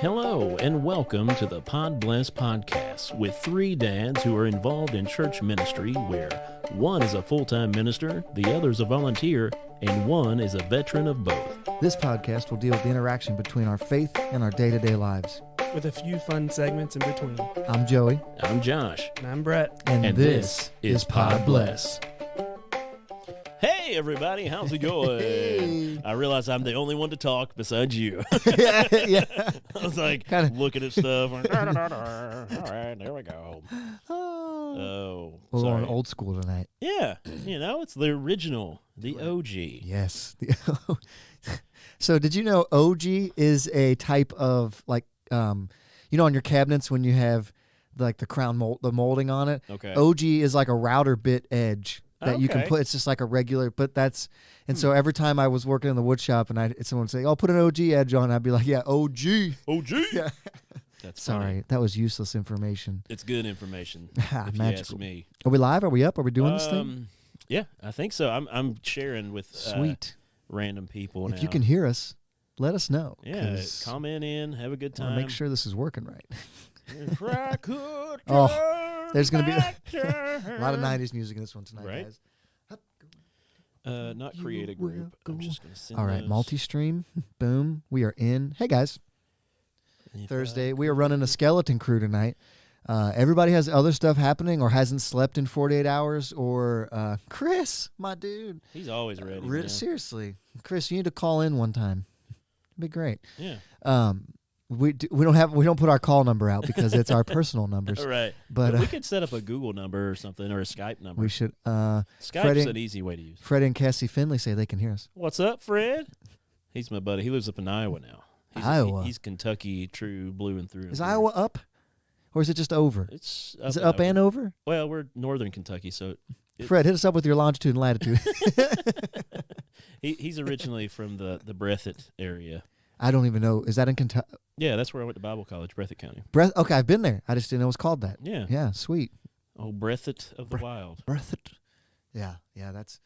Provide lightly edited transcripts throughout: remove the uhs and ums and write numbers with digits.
Hello, and welcome to the Podbless podcast with three dads who are involved in church ministry where one is a full-time minister, the other is a volunteer, and one is a veteran of both. This podcast will deal with the interaction between our faith and our day-to-day lives, with a few fun segments in between. I'm Joey. I'm Josh. And I'm Brett. And this is Podbless. Hey, everybody. How's it going? Hey. I realize I'm the only one to talk besides you. Yeah. I was like looking at stuff. Like, all right, there we go. Oh, We're sorry. on old school tonight. Yeah, it's the original, the OG. Yes. So did you know OG is a type of on your cabinets when you have like the crown the molding on it? Okay. OG is like a router bit edge that you can put. It's just like a regular, but that's, and so every time I was working in the wood shop and someone would say, "Oh, put an OG edge on," I'd be like, "Yeah, OG." OG. Yeah. That's Sorry, funny. that was useless information. It's good information. If Magical. you ask me. Are we live? Are we up? Are we doing this thing? Yeah, I think so. I'm sharing with Sweet. Random people now. If you can hear us, let us know. Yeah, comment in, have a good I time. wanna make sure this is working right. Oh, there's going to be a lot of 90s music in this one tonight, Right? guys. Not create a group. I'm just going to send All right, those. multi-stream. Boom. We are in. Hey, guys. If Thursday. We are running a skeleton crew tonight. Everybody has other stuff happening or hasn't slept in 48 hours or Chris, my dude. He's always ready. Seriously. Chris, you need to call in one time. It'd be great. Yeah. We don't put our call number out because it's our personal numbers. All right. But we could set up a Google number or something or a Skype number. we should. Skype's an easy way to use. Fred and Cassie Finley say they can hear us. What's up, Fred? He's my buddy. He lives up in Iowa now. Iowa. He's Kentucky true blue and through. Is Iowa up, or is it just over? It's Is it up and over? Well, we're northern Kentucky, so Fred, hit us up with your longitude and latitude. he's originally from the Breathitt area. I don't even know. Is that in Kentucky? Yeah, that's where I went to Bible college, Breathitt County. Okay, I've been there. I just didn't know it was called that. Yeah. Yeah, sweet. Oh, Breathitt of the Wild. Breathitt. Yeah, that's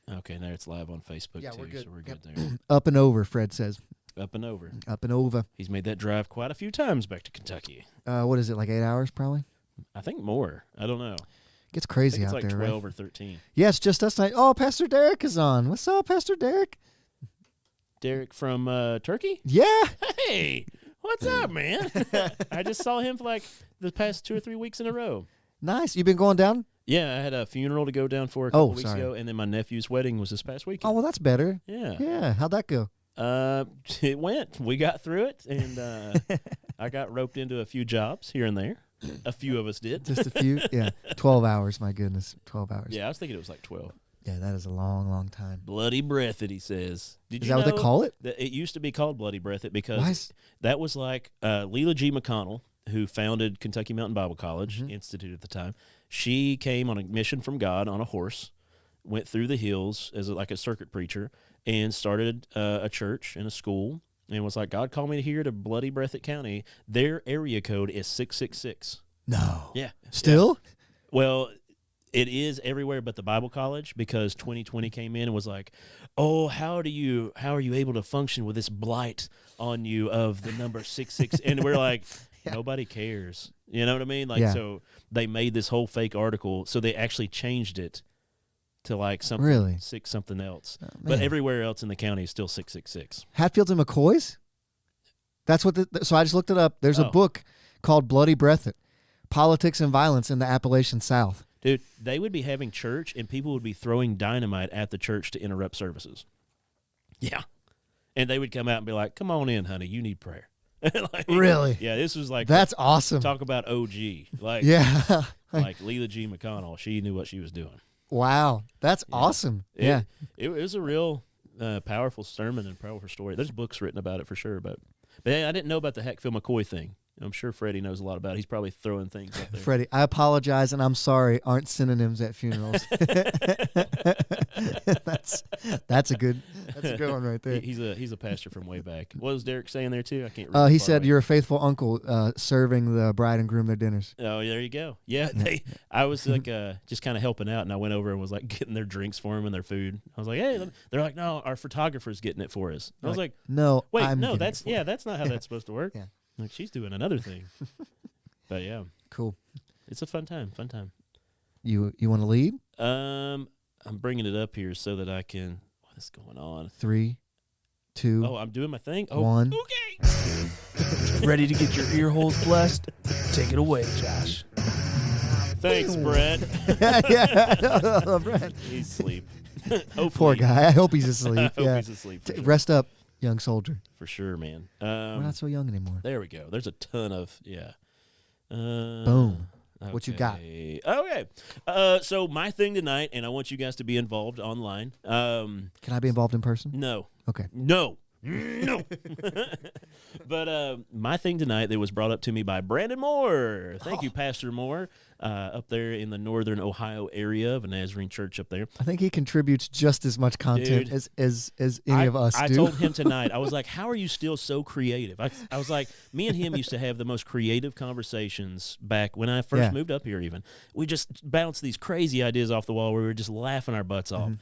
Okay, now it's live on Facebook Yeah, too, we're good. so we're Yep. good there. up and over. Fred says Up and over. up and over. He's made that drive quite a few times back to Kentucky. What is it, like 8 hours probably? I think more. I don't know. Gets I crazy think it's out like there, 12 right? or 13. Yeah, it's just us tonight. Oh, Pastor Derek is on. What's up, Pastor Derek? Derek from Turkey? Yeah. Hey, what's up, man? I just saw him for like the past 2 or 3 weeks in a row. Nice. You been going down? Yeah, I had a funeral to go down for a couple weeks sorry. ago, and then my nephew's wedding was this past weekend. Oh, well, that's better. Yeah. Yeah. How'd that go? It went. We got through it, and I got roped into a few jobs here and there. A few of us did. Just a few? Yeah. 12 hours. My goodness. 12 hours. Yeah, I was thinking it was like 12. Yeah, that is a long, long time. Bloody Breathitt, he says. Did Is you that what know they call it? that it used to be called Bloody Breathitt because Why is- that was like Leela G. McConnell, who founded Kentucky Mountain Bible College Mm-hmm. Institute at the time. She came on a mission from God on a horse, went through the hills as like a circuit preacher, and started a church and a school, and was like, God called me here to Bloody Breathitt County. Their area code is 666. No. Yeah. Still? Well, it is everywhere but the Bible college because 2020 came in and was like, oh, how are you able to function with this blight on you of the number 66? And we're like, nobody cares. You know what I mean? Like, Yeah. so they made this whole fake article. So they actually changed it to like something, Really? something else. Oh, But man. everywhere else in the county is still 666. Hatfields and McCoys? That's what so I just looked it up. There's a Oh. book called Bloody Breathitt, Politics and Violence in the Appalachian South. Dude, they would be having church and people would be throwing dynamite at the church to interrupt services. Yeah. And they would come out and be like, come on in, honey, you need prayer. Like, Really? Yeah, this was like, That's awesome. talk about OG. Like, Yeah. like Leela G. McConnell, she knew what she was doing. Wow. That's awesome. Yeah. It was a real powerful sermon and powerful story. There's books written about it for sure, but hey, I didn't know about the Hatfield McCoy thing. I'm sure Freddie knows a lot about it. He's probably throwing things out there. Freddie, I apologize and I'm sorry aren't synonyms at funerals. That's a good one right there. He's a pastor from way back. What was Derek saying there too? I can't remember. He said you're a faithful uncle serving the bride and groom their dinners. Oh, there you go. Yeah, I was like just kind of helping out, and I went over and was like getting their drinks for them and their food. I was like, hey, they're like, no, our photographer's getting it for us. I was like, no, wait, I'm no, getting that's it for you. that's not how that's supposed to work. Yeah. Like, she's doing another thing. But yeah, Cool. it's a fun time. Fun time. You want to lead? I'm bringing it up here so that I can. What is going on? 3, 2, Oh, I'm doing my thing. Oh, 1. okay. Ready to get your ear holes blessed? Take it away, Josh. Thanks, Brett. Yeah, Brad. He's asleep. Hopefully. Poor guy. I hope he's I asleep. hope Yeah. he's asleep. For sure. Rest up, young soldier. For sure, man. We're not so young anymore. There we go. There's a ton of Boom. What you got? Okay. So my thing tonight, and I want you guys to be involved online. Can I be involved in person? No. Okay. No. But my thing tonight that was brought up to me by Brandon Moore. Thank you, Pastor Moore, up there in the northern Ohio area of a Nazarene church up there. I think he contributes just as much content Dude, as any of us I do. told him tonight, I was like, how are you still so creative? I was like, me and him used to have the most creative conversations back when I first moved up here even. We just bounced these crazy ideas off the wall where we were just laughing our butts off.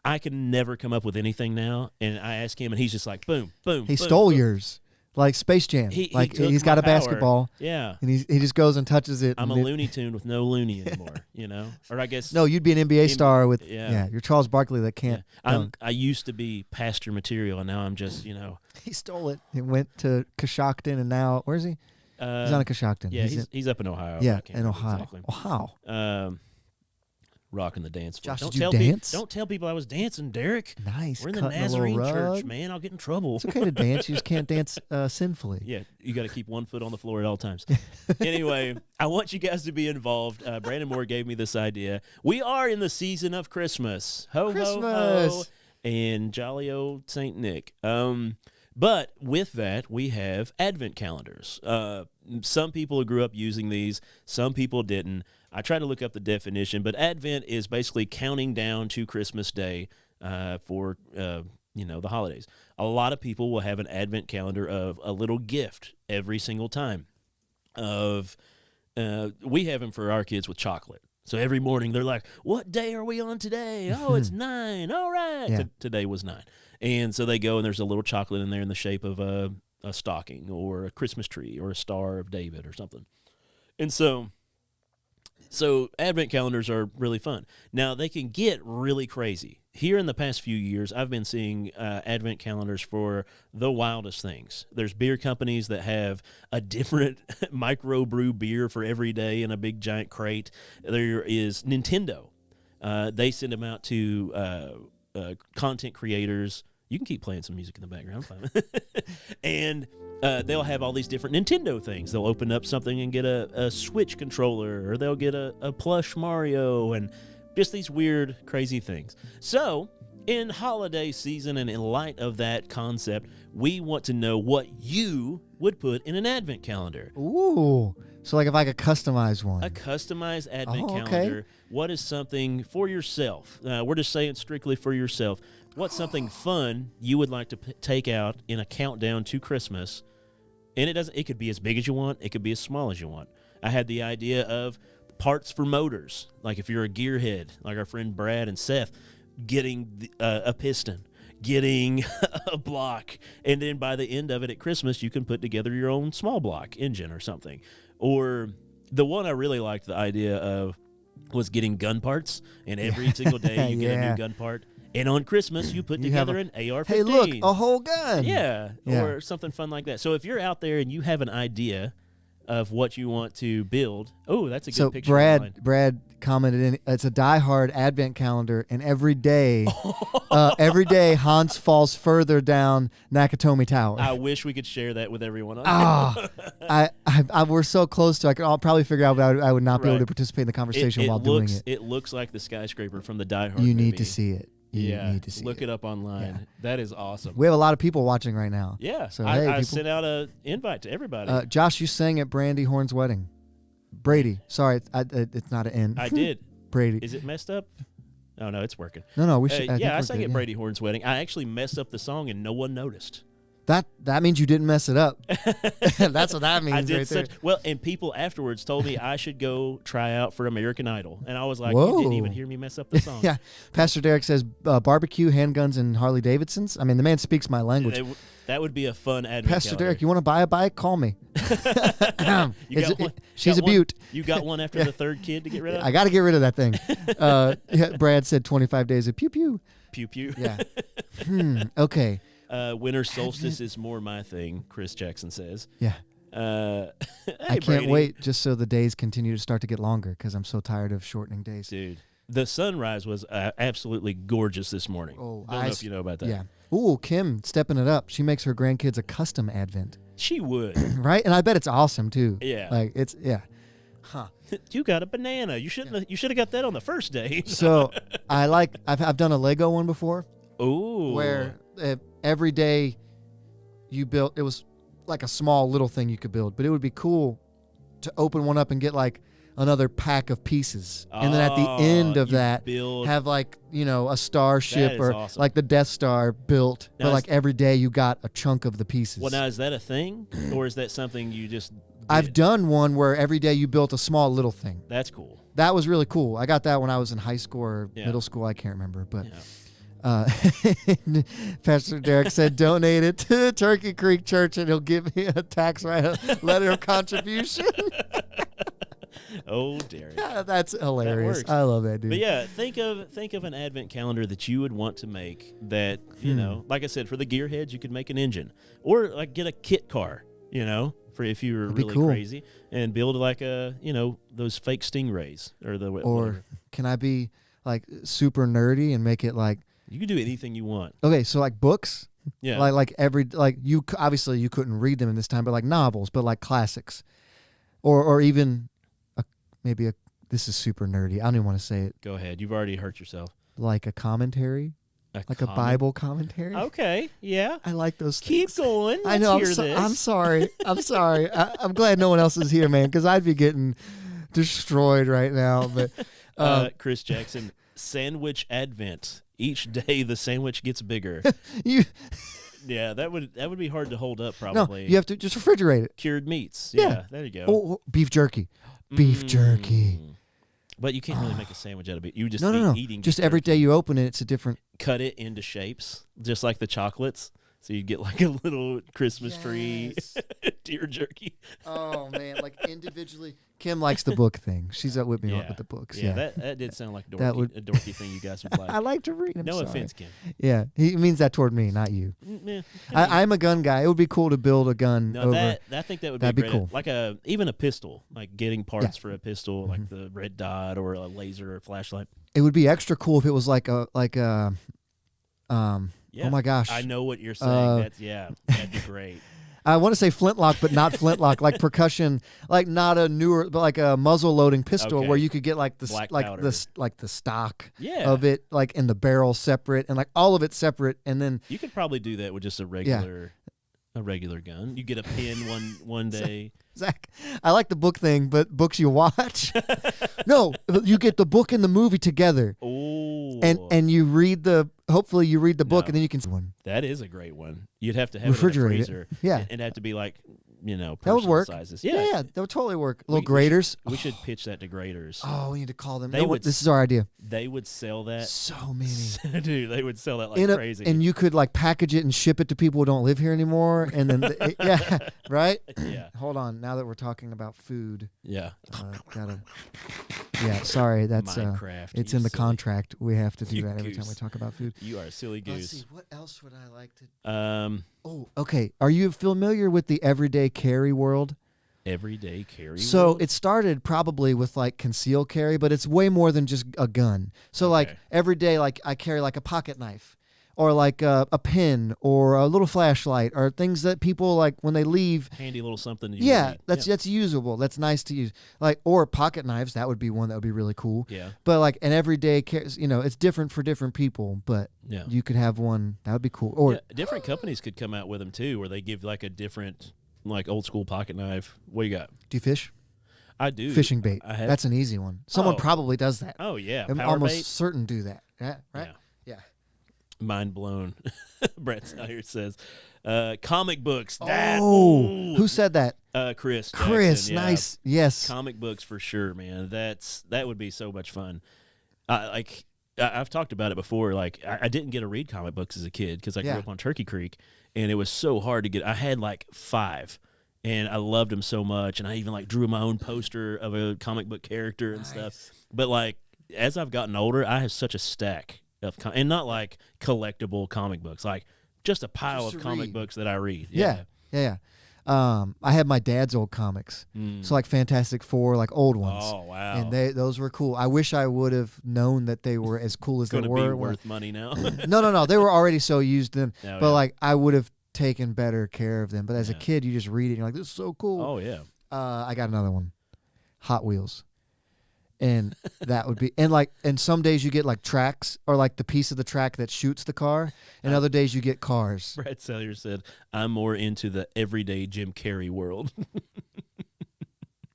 I can never come up with anything now, and I ask him, and he's just like, boom, boom. He boom, stole boom. yours, like Space Jam. He Like took he's my got a power. basketball, Yeah. and he just goes and touches it. I'm a and Looney Tune with no Looney anymore, you know? Or I guess. No, you'd be an NBA star with yeah. You're Charles Barkley that can't. dunk. I used to be pastor material, and now I'm just, you know. He stole it. He went to Coshocton, and now where's he? He's on a Coshocton. Yeah, he's up in Ohio. Yeah, I can't in remember Ohio. Exactly. Wow. Rocking the dance floor. Josh, Don't did you tell dance? Don't tell people I was dancing, Derek. Nice. We're in the Cutting a little Nazarene church, rug. man. I'll get in trouble. It's okay to dance. You just can't dance sinfully. Yeah, you got to keep one foot on the floor at all times. Anyway, I want you guys to be involved. Brandon Moore gave me this idea. We are in the season of Christmas. Ho, ho, ho. Christmas. And jolly old St. Nick. But with that, we have Advent calendars. Some people grew up using these. Some people didn't. I tried to look up the definition, but Advent is basically counting down to Christmas Day for the holidays. A lot of people will have an Advent calendar of a little gift every single time. We have them for our kids with chocolate. So every morning they're like, "What day are we on today? Oh, it's 9. All right." Yeah. Today was 9. And so they go, and there's a little chocolate in there in the shape of a stocking or a Christmas tree or a Star of David or something. And so Advent calendars are really fun. Now, they can get really crazy. Here in the past few years, I've been seeing Advent calendars for the wildest things. There's beer companies that have a different microbrew beer for every day in a big giant crate. There is Nintendo. They send them out to content creators. You can keep playing some music in the background. I'm fine. And they'll have all these different Nintendo things. They'll open up something and get a Switch controller, or they'll get a plush Mario, and just these weird, crazy things. So, in holiday season and in light of that concept, we want to know what you would put in an Advent calendar. Ooh. So like if I could customize one. A customized Advent okay. calendar. What is something for yourself? We're just saying strictly for yourself. What's something fun you would like to take out in a countdown to Christmas? And it could be as big as you want. It could be as small as you want. I had the idea of parts for motors. Like if you're a gearhead, like our friend Brad and Seth, getting a piston, getting a block. And then by the end of it at Christmas, you can put together your own small block engine or something. Or the one I really liked the idea of was getting gun parts. And every single day you get a new gun part. And on Christmas, you put together an AR-15. Hey, look, a whole gun. Yeah, or something fun like that. So if you're out there and you have an idea of what you want to build, oh, that's a good picture. So Brad commented in, it's a diehard Advent calendar, and every day Hans falls further down Nakatomi Tower. I wish we could share that with everyone. We're so close to. I'll probably figure out, but I would not be able to participate in the conversation while doing it. It looks like the skyscraper from the Die Hard You movie. need to see it. You need to see look it up online. Yeah. That is awesome. We have a lot of people watching right now. Yeah, so I sent out an invite to everybody. Josh, you sang at Brandy Horn's wedding. Brady, sorry, it's not an N. I did. Brady. Is it messed up? Oh no, it's working. No, we should. I sang at Brady Horn's wedding. I actually messed up the song and no one noticed. That means you didn't mess it up. That's what that means. I did right there. well, and people afterwards told me I should go try out for American Idol, and I was like, Whoa. You didn't even hear me mess up the song. Yeah, Pastor Derek says barbecue, handguns, and Harley Davidsons. I mean, the man speaks my language. That would be a fun Advent Pastor calendar. Derek, you want to buy a bike? Call me. You got one, she's got a beaut. You got one after the third kid to get rid of? I got to get rid of that thing. Brad said 25 days of pew pew. Pew pew. Yeah. Okay. Winter solstice is more my thing, Chris Jackson says. Yeah. Hey, I can't Brady. wait just so the days continue to start to get longer because I'm so tired of shortening days. Dude, the sunrise was absolutely gorgeous this morning. Oh, Don't know if you know about that. Yeah. Ooh, Kim stepping it up. She makes her grandkids a custom Advent. She would. Right? And I bet it's awesome too. Yeah. Like it's Huh. You got a banana. You shouldn't. You should have got that on the first day. So I've done a Lego one before Ooh. where every day you built, it was like a small little thing you could build, but it would be cool to open one up and get like another pack of pieces, and then at the end of that have like a starship or awesome. like the Death Star built, Now but like every day you got a chunk of the pieces. Well, now is that a thing, or is that something you just? I've done one where every day you built a small little thing. That's cool. That was really cool. I got that when I was in high school or middle school. I can't remember, but. Pastor Derek said, donate it to Turkey Creek Church and he'll give me a tax letter of contribution. Oh, Derek. That's hilarious. That I love that, dude. But yeah, think of an advent calendar that you would want to make that, like I said, for the gearheads, you could make an engine or like get a kit car, for if you were really crazy and build like those fake Stingrays or whatever. Can I be like super nerdy and make it like, you can do anything you want. okay, so like books, yeah, like you obviously you couldn't read them in this time, but like novels, but like classics, or even this is super nerdy. I don't even want to say it. Go ahead. You've already hurt yourself. Like a commentary, a Bible commentary. Okay, yeah. I like those. Keep things. going. I know. Let's hear this. I'm sorry. I'm sorry. I'm glad no one else is here, man, because I'd be getting destroyed right now. But Chris Jackson, sandwich advent. Each day the sandwich gets bigger. Yeah, that would be hard to hold up probably. No, you have to just refrigerate it. Cured meats. Yeah, there you go. Oh, beef jerky. Beef jerky. But you can't really make a sandwich out of it. You just no. eating Just beef every jerky. day you open it, it's a different. Cut it into shapes, just like the chocolates. So you get like a little Christmas tree deer jerky. Oh man, like individually. Kim likes the book thing. She's up with me with the books. Yeah, that did sound like a dorky thing you guys would like. I like to read. No offense, Kim. Yeah, he means that toward me, not you. Yeah, I'm a gun guy. It would be cool to build a gun. No, I think that would be that'd be great. cool. Like even a pistol, like getting parts for a pistol, like the red dot or a laser or flashlight. It would be extra cool if it was like a Yeah. Oh my gosh. I know what you're saying. That'd be great. I want to say flintlock, but not flintlock. Like percussion, like not a newer, but like a muzzle loading pistol where you could get like the the stock of it, like in the barrel separate and like all of it separate, and then you could probably do that with just a regular gun. You get a pin one day. Zach, I like the book thing, but books you watch. No, you get the book and the movie together. Oh, and you read hopefully you read the book and then you can one. That is a great one. You'd have to have refrigerate it in a freezer. Yeah, and have to be like that would work. Sizes. Yeah, that would totally work. Little graders. We should pitch that to graders. Oh, we need to call them. This is our idea. They would sell that. So many. Dude, they would sell that like crazy. And you could like package it and ship it to people who don't live here anymore. And then, right? Yeah. Hold on. Now that we're talking about food. Yeah. Sorry. That's Minecraft. It's in the contract. We have to do that every time we talk about food. You are a silly goose. Let's see. What else would I like to? Oh, okay. Are you familiar with the everyday carry world? Everyday carry. So world? It started probably with like concealed carry, but it's way more than just a gun. So like every day, like I carry like a pocket knife, or like a pen, or a little flashlight, or things that people like when they leave. Handy little something. That's usable. That's nice to use. Like or pocket knives. That would be one that would be really cool. Yeah. But like an everyday carry, it's different for different people. But you could have one that would be cool. Or different companies could come out with them too, where they give like a different. Like old school pocket knife. What do you got? Do you fish? I do. Fishing bait. That's an easy one. Someone probably does that. Oh yeah. I'm Power almost bait? certain do that. Right? Yeah. Mind blown. Brett's out here says, comic books. Who said that? Chris. Chris, Jackson, nice. Yes. Comic books for sure, man. That would be so much fun. I've talked about it before. Like I didn't get to read comic books as a kid because I grew up on Turkey Creek, and it was so hard to get. I had like 5, and I loved him so much, and I even like drew my own poster of a comic book character and stuff. But like as I've gotten older, I have such a stack of and not like collectible comic books, like just a pile of comic books that I read. Yeah. I had my dad's old comics, so like Fantastic Four, like old ones. Oh wow! And those were cool. I wish I would have known that they were as cool as they were. Be worth money now. No. They were already so used to them, but yeah. like I would have taken better care of them. But as a kid, you just read it, and you're like, "This is so cool." Oh yeah. I got another one, Hot Wheels. And that would be and some days you get like tracks or like the piece of the track that shoots the car, and other days you get cars. Brad Sellier said, "I'm more into the everyday Jim Carrey world."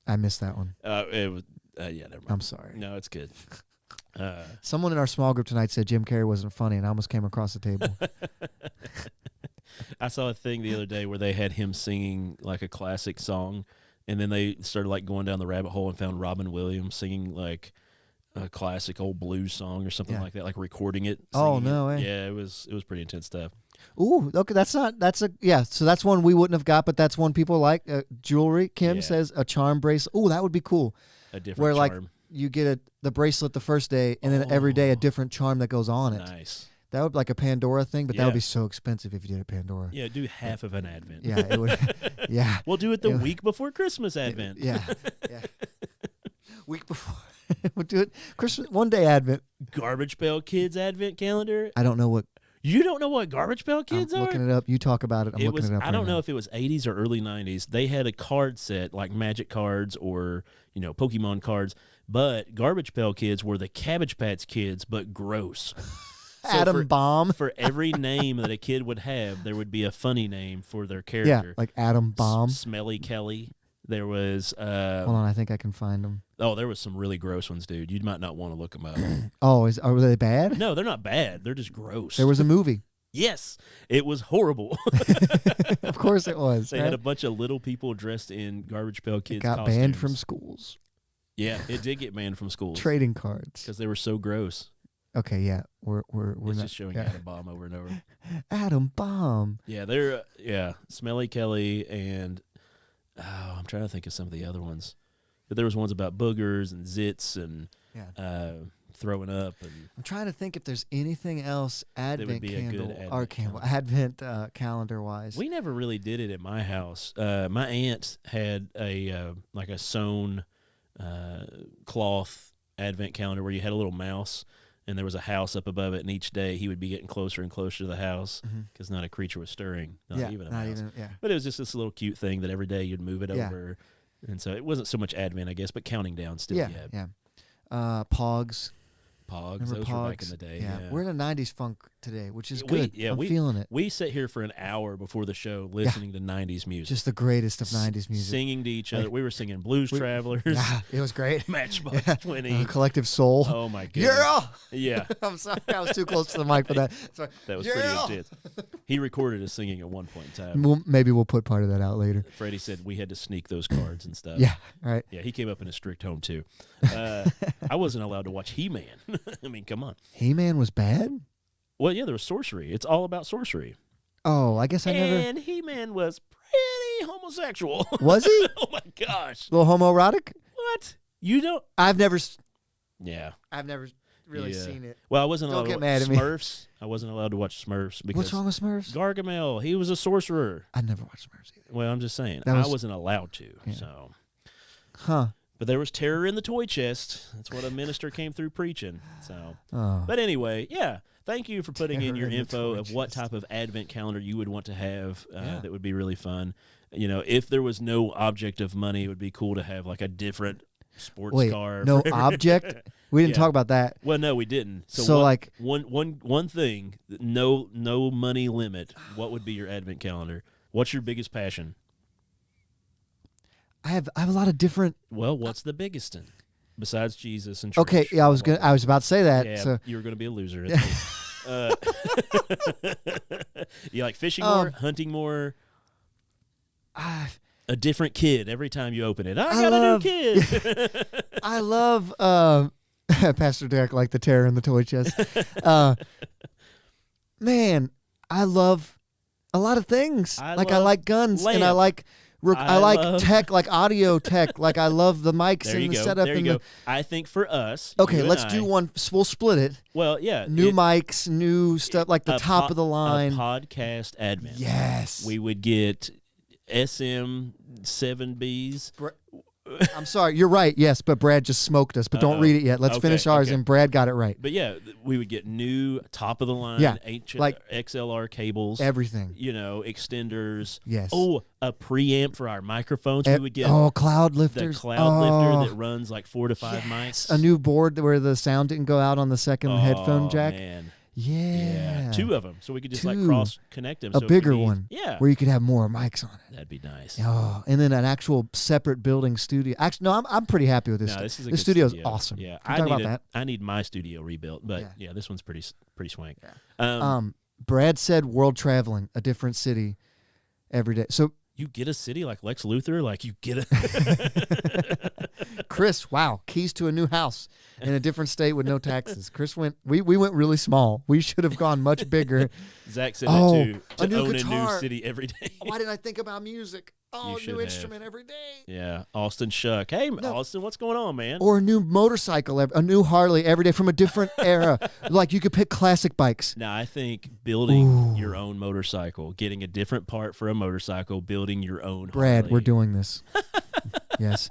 I missed that one. It was never mind. I'm sorry. No, it's good. Someone in our small group tonight said Jim Carrey wasn't funny, and I almost came across the table. I saw a thing the other day where they had him singing like a classic song. And then they started like going down the rabbit hole and found Robin Williams singing like a classic old blues song or something like that, like recording it. Oh no way! Yeah, it was pretty intense stuff. Ooh, okay, so that's one we wouldn't have got, but that's one people like. Jewelry, Kim says a charm bracelet. Ooh, that would be cool. A different where charm. Like you get the bracelet the first day, and then every day a different charm that goes on it. Nice. That would be like a Pandora thing, but that would be so expensive if you did a Pandora. Yeah, do half of an Advent. Yeah, it would. Yeah, we'll do it the week before Christmas Advent. Yeah. Week before. We'll do it Christmas one day Advent. Garbage Pail Kids Advent calendar. I don't know what. You don't know what Garbage Pail Kids are? Looking it up. You talk about it. I'm looking it up. I don't know if it was 80s or early 90s. They had a card set like Magic cards or Pokemon cards, but Garbage Pail Kids were the Cabbage Patch Kids, but gross. So Adam Bomb. For every name that a kid would have, there would be a funny name for their character. Yeah, like Adam Bomb. Smelly Kelly. There was... hold on, I think I can find them. Oh, there was some really gross ones, dude. You might not want to look them up. Are they bad? No, they're not bad. They're just gross. There was a movie. Yes, it was horrible. Of course it was. They had a bunch of little people dressed in Garbage Pail Kids costumes. Got banned from schools. Yeah, it did get banned from schools. Trading cards. Because they were so gross. Okay, yeah, we're it's not just showing Adam Bomb over and over. Adam Bomb. Yeah, they're Smelly Kelly and I'm trying to think of some of the other ones, but there was ones about boogers and zits and throwing up. And I'm trying to think if there's anything else Advent calendar wise. We never really did it at my house. My aunt had a like a sewn cloth Advent calendar where you had a little mouse. And there was a house up above it, and each day he would be getting closer and closer to the house because not a creature was stirring, not even a mouse. But it was just this little cute thing that every day you'd move it over. And so it wasn't so much Advent, I guess, but counting down still. Yeah. Pogs. Those were back in the day. Yeah. We're in a 90s funk today, which is good. I'm feeling it. We sit here for an hour before the show listening to 90s music. Just the greatest of 90s music. Singing to each other. We were singing Blues Travelers. Yeah, it was great. Matchbox 20. Collective Soul. Oh, my goodness. Yeah. I'm sorry. I was too close to the mic for that. Sorry. That was pretty intense. He recorded us singing at one point in time. Maybe we'll put part of that out later. Freddie said we had to sneak those cards and stuff. Yeah, right. Yeah, he came up in a strict home, too. I wasn't allowed to watch He-Man. I mean, come on. He-Man was bad? Well, yeah, there was sorcery. It's all about sorcery. Oh, I guess I never... And He-Man was pretty homosexual. Was he? Oh, my gosh. A little homoerotic? What? You don't... I've never really Yeah. seen it. Well, I wasn't allowed Don't to get mad watch at me. Smurfs. I wasn't allowed to watch Smurfs because... What's wrong with Smurfs? Gargamel, he was a sorcerer. I never watched Smurfs either. Well, I'm just saying. That was- I wasn't allowed to, Yeah. so... Huh. But there was terror in the toy chest. That's what a minister came through preaching. So, Oh. But anyway, yeah. Thank you for putting in Terror your in the info toy of what chest. type of Advent calendar you would want to have. Yeah. That would be really fun. If there was no object of money, it would be cool to have like a different sports car. No for- object? We didn't Yeah. talk about that. Well, no, we didn't. So, one, like- one thing, no money limit. What would be your Advent calendar? What's your biggest passion? I have a lot of different... Well, what's the biggest one besides Jesus and church? Okay, yeah, I was about to say that. Yeah, So you were going to be a loser. You like fishing more, hunting more, a different kid every time you open it. I got a new kid. I love Pastor Derek like the terror in the toy chest. Man, I love a lot of things. I I love like guns and I lamp. like I like tech, like audio tech. Like I love the mics There and you the go. setup. There you go. I think for us. Okay, you and let's I, do one. We'll split it. Well, yeah. New mics, new stuff, like the top of the line. A podcast admin. Yes. We would get SM7Bs. I'm sorry, you're right. Yes, but Brad just smoked us. But don't read it yet. Let's finish ours, and Brad got it right. But yeah, we would get new top of the line, like XLR cables, everything. Extenders. Yes. Oh, a preamp for our microphones. We would get cloud lifters. The cloud lifter that runs like 4 to 5 mics. A new board where the sound didn't go out on the second headphone jack. Man. Yeah. 2 of them, so we could just like cross connect them. A bigger one, where you could have more mics on it. That'd be nice. Oh, and then an actual separate building studio. Actually, no, I'm pretty happy with this. No, this is this studio is awesome. Yeah, I need my studio rebuilt, but this one's pretty swank. Yeah. Brad said world traveling, a different city every day. So you get a city like Lex Luthor, like you get a Chris, wow, keys to a new house in a different state with no taxes. Chris went. We went really small. We should have gone much bigger. Zach said that too. To own guitar. a new city every day. Why didn't I think about music? Oh, a new instrument every day. Yeah, Austin Shuck. Hey, Austin, what's going on, man? Or a new motorcycle, a new Harley every day from a different era. Like you could pick classic bikes. Now, I think building your own motorcycle, getting a different part for a motorcycle, building your own Brad, Harley. we're doing this. Yes.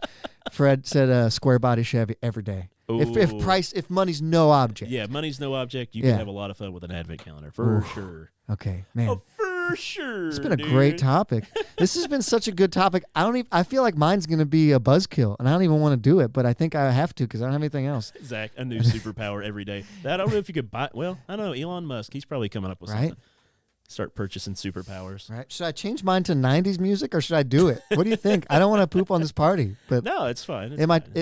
Fred said square body Chevy every day. If money's no object. Yeah, money's no object. You can have a lot of fun with an advent calendar for sure. Okay, man. Oh, for sure. It's been a great topic. This has been such a good topic. I feel like mine's going to be a buzzkill, and I don't even want to do it, but I think I have to because I don't have anything else. Zach, a new superpower every day. I don't know if you could buy. Well, I don't know. Elon Musk, he's probably coming up with something. Start purchasing superpowers. Right. Should I change mine to 90s music or should I do it? What do you think? I don't want to poop on this party. But no, it's fine.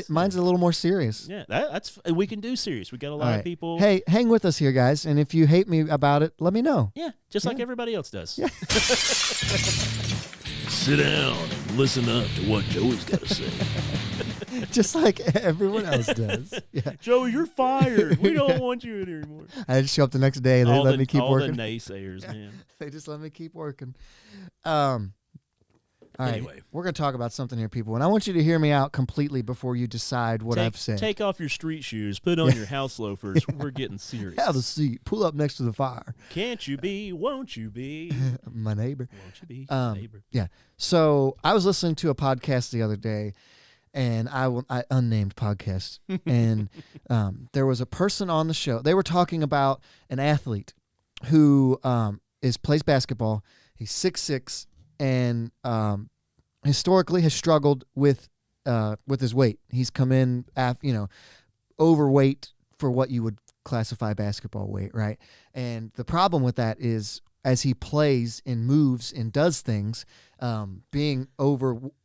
Mine's a little more serious. Yeah, that's we can do serious. We got a lot of people. Hey, hang with us here, guys. And if you hate me about it, let me know. Yeah, just like everybody else does. Yeah. Sit down and listen up to what Joey's got to say. Just like everyone else does. Yeah. Joey, you're fired. We don't want you in here anymore. I just show up the next day and they let me keep working. All the naysayers, man. They just let me keep working. All right. Anyway. We're going to talk about something here, people. And I want you to hear me out completely before you decide what I've said. Take off your street shoes. Put on your house loafers. We're getting serious. Have a seat. Pull up next to the fire. Can't you be? Won't you be? My neighbor. Won't you be? My neighbor. Yeah. So I was listening to a podcast the other day. And I unnamed podcast, and there was a person on the show. They were talking about an athlete who plays basketball. He's 6'6", and historically has struggled with his weight. He's come in overweight for what you would classify basketball weight, right? And the problem with that is as he plays and moves and does things, being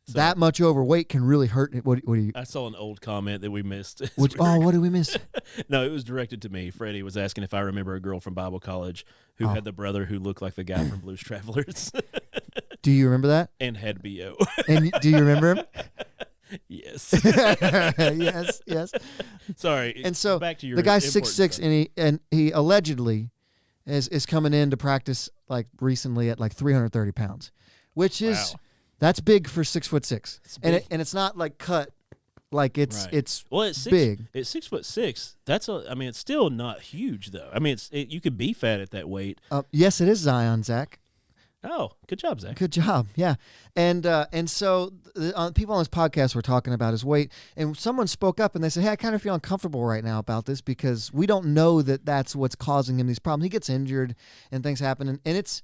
that much overweight can really hurt. What do you? I saw an old comment that we missed. What did we miss? No, it was directed to me. Freddie was asking if I remember a girl from Bible college who had the brother who looked like the guy from Blues Travelers. Do you remember that? And had BO. And do you remember him? Yes. yes. Sorry. And so back to your the guy's 6'6", and he allegedly is coming in to practice like recently at like 330 pounds, which is that's big for 6'6", and it's not like cut like it's big. At 6'6", it's still not huge though. I mean, you could be fat at that weight. Yes, it is Zion, Zach. Oh, good job, Zach. Good job, yeah. And so people on this podcast were talking about his weight, and someone spoke up and they said, "Hey, I kind of feel uncomfortable right now about this because we don't know that that's what's causing him these problems. He gets injured and things happen, and it's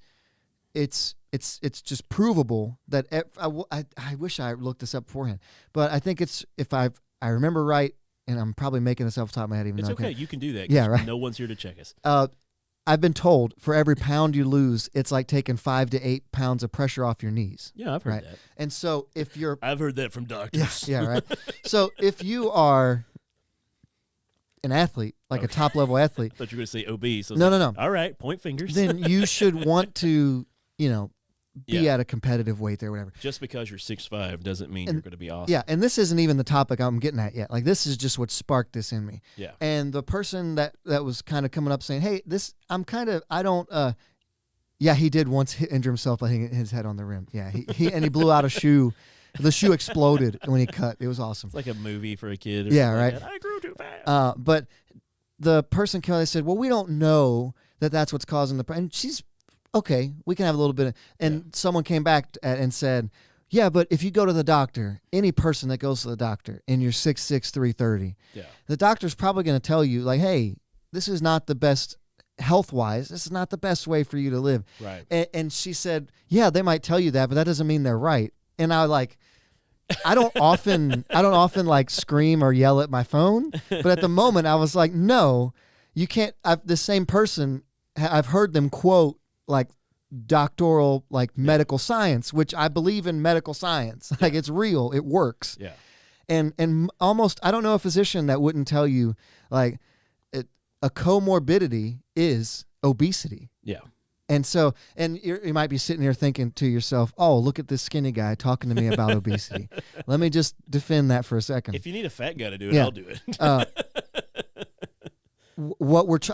just provable that I wish I looked this up beforehand, but I think it's if I remember right, and I'm probably making this off the top of my head. Even it's though okay, you can do that. Yeah, right. No one's here to check us. I've been told for every pound you lose, it's like taking 5 to 8 pounds of pressure off your knees. Yeah, I've heard that. And so if you're... I've heard that from doctors. Yeah, right. So if you are an athlete, like a top-level athlete... I thought you were going to say obese. No. All right, point fingers. Then you should want to, be at a competitive weight there, whatever. Just because you're 6'5" doesn't mean you're going to be awesome. Yeah, and this isn't even the topic I'm getting at yet. Like, this is just what sparked this in me. Yeah. And the person that was kind of coming up saying, hey, Yeah, he did once injure himself by hitting his head on the rim. Yeah, he blew out a shoe. The shoe exploded when he cut. It was awesome. It's like a movie for a kid. Or Yeah, something right. Like that. I grew too fast. But the person came out and said, well, we don't know that that's what's causing the problem. And she's, okay, we can have a little bit of, and someone came back and said, yeah, but if you go to the doctor, any person that goes to the doctor and you're 6'6", 330, the doctor's probably going to tell you, like, hey, this is not the best health-wise. This is not the best way for you to live. Right. And she said, yeah, they might tell you that, but that doesn't mean they're right. And I don't often like scream or yell at my phone, but at the moment I was like, no, you can't. The same person, I've heard them quote like doctoral, like medical science, which I believe in medical science. Like it's real, it works. Yeah. And almost, I don't know a physician that wouldn't tell you like a comorbidity is obesity. Yeah. And so, and you might be sitting here thinking to yourself, oh, look at this skinny guy talking to me about obesity. Let me just defend that for a second. If you need a fat guy to do it, I'll do it. I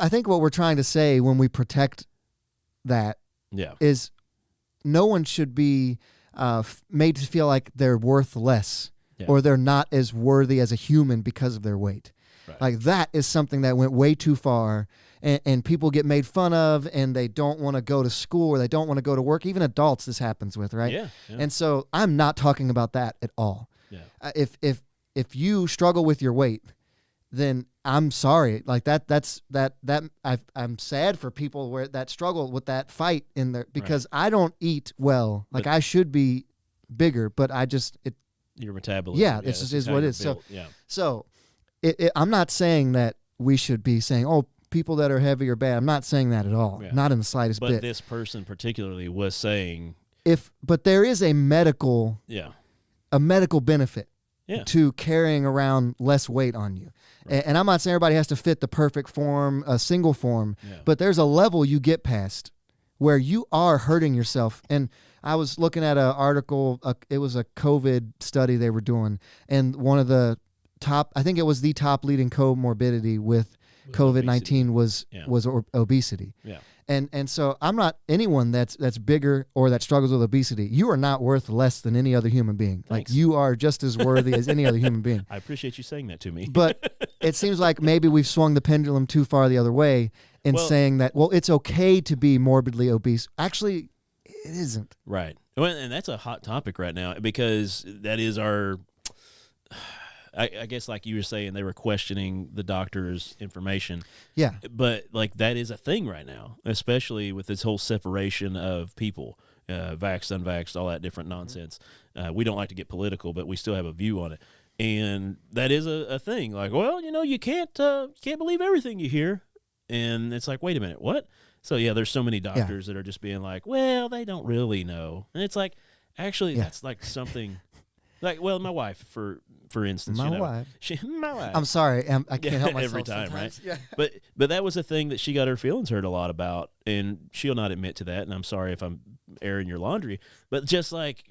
think what we're trying to say when we protect that is no one should be made to feel like they're worth less or they're not as worthy as a human because of their weight. Right. Like that is something that went way too far. And people get made fun of, and they don't want to go to school or they don't want to go to work. Even adults, this happens with, right? Yeah. And so I'm not talking about that at all. Yeah. If you struggle with your weight, then I'm sorry. Like I'm sad for people that struggle with that fight in there because I don't eat well. Like I should be bigger, but your metabolism. Yeah, it is what it is. So I'm not saying that we should be saying, oh, people that are heavy are bad. I'm not saying that at all. Yeah. Not in the slightest bit. But this person particularly was saying, but there is a medical benefit to carrying around less weight on you. Right. And I'm not saying everybody has to fit the perfect form, a single form, but there's a level you get past where you are hurting yourself. And I was looking at an article, it was a COVID study they were doing, and one of the top, I think it was the top leading comorbidity with COVID-19 was obesity. Yeah. And so I'm not anyone that's bigger or that struggles with obesity. You are not worth less than any other human being. Thanks. Like you are just as worthy as any other human being. I appreciate you saying that to me. But it seems like maybe we've swung the pendulum too far the other way in saying that, well, it's okay to be morbidly obese. Actually, it isn't. Right. Well, and that's a hot topic right now because that is our... I guess like you were saying, they were questioning the doctor's information. Yeah. But like that is a thing right now, especially with this whole separation of people, vaxxed, unvaxxed, all that different nonsense. We don't like to get political, but we still have a view on it. And that is a thing. Like, well, you can't believe everything you hear. And it's like, wait a minute, what? So yeah, there's so many doctors that are just being like, well, they don't really know. And it's like, actually, that's like something like, well, my wife, for instance, my wife. I'm sorry, I can't help myself every time, sometimes. right? Yeah. But that was a thing that she got her feelings hurt a lot about, and she'll not admit to that. And I'm sorry if I'm airing your laundry, but just like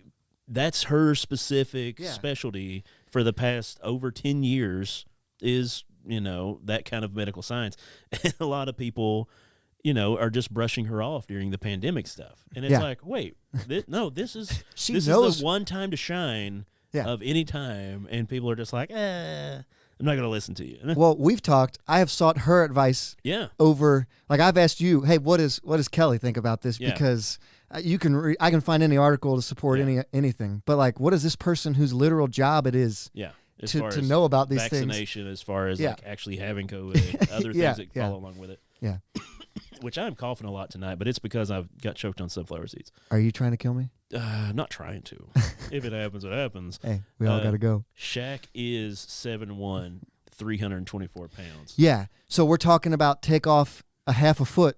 that's her specific specialty for the past over 10 years is that kind of medical science, and a lot of people are just brushing her off during the pandemic stuff, and it's like, wait, this is the one time to shine. Of any time, and people are just like, I'm not going to listen to you. Well, we've talked. I have sought her advice. Over, like I've asked you, hey, what does Kelly think about this? Because I can find any article to support anything, but like, what is this person whose literal job it is? To know about these vaccination, as far as like actually having COVID, other things that follow along with it. Yeah. Which I'm coughing a lot tonight, but it's because I've got choked on sunflower seeds. Are you trying to kill me? Not trying to. If it happens, it happens. Hey, we all got to go. Shaq is 7'1", 324 pounds. Yeah. So we're talking about take off a half a foot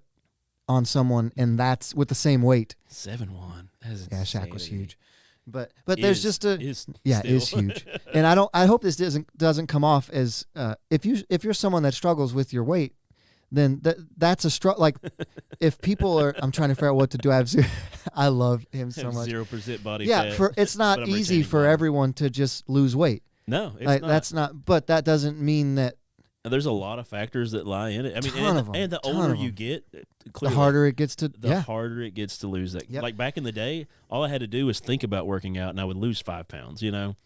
on someone, and that's with the same weight. 7'1". Shaq was huge. But there's just it is huge. And I hope this doesn't come off as if you're someone that struggles with your weight, then that's a struggle. Like if people are, I'm trying to figure out what to do. I love him so much. 0% body fat. Yeah, it's not easy for everyone to just lose weight. No, it's like, not. That's not. But that doesn't mean that. There's a lot of factors that lie in it. I mean, and the older you get, the clearly, harder it gets to the harder it gets to lose that. Yep. Like back in the day, all I had to do was think about working out, and I would lose 5 pounds. You know,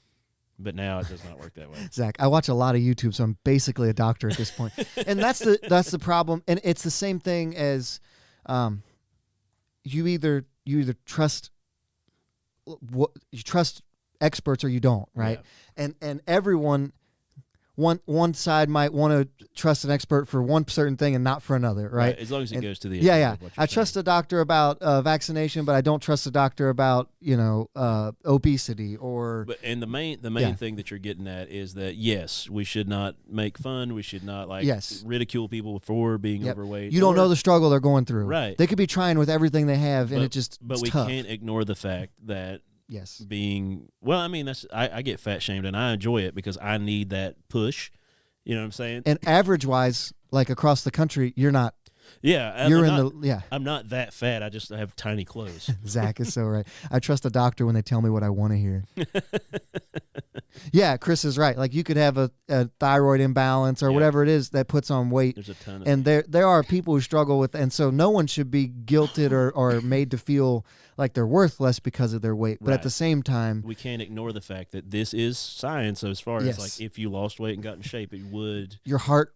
but now it does not work that way. Zach, I watch a lot of YouTube, so I'm basically a doctor at this point. And that's the problem. And it's the same thing as you either trust what you trust experts or you don't, right? Yeah. And everyone one side might want to trust an expert for one certain thing and not for another, right? As long as it goes to the yeah. end of what you're I trust a doctor about vaccination, but I don't trust a doctor about obesity or. And the main thing that you're getting at is that yes, we should not make fun. We should not ridicule people for being overweight. You don't know the struggle they're going through. Right. They could be trying with everything they have, and But we tough. can't ignore the fact that. Yes. I get fat shamed and I enjoy it because I need that push. You know what I'm saying? And average wise, like across the country, you're not. Yeah. I'm not that fat. I have tiny clothes. Zach is so right. I trust a doctor when they tell me what I want to hear. Yeah, Chris is right. Like you could have a thyroid imbalance or whatever it is that puts on weight. There's a ton of and there are people who struggle with, and so no one should be guilted or made to feel like they're worth less because of their weight. But at the same time, we can't ignore the fact that this is science as far as like if you lost weight and got in shape, it would. Your heart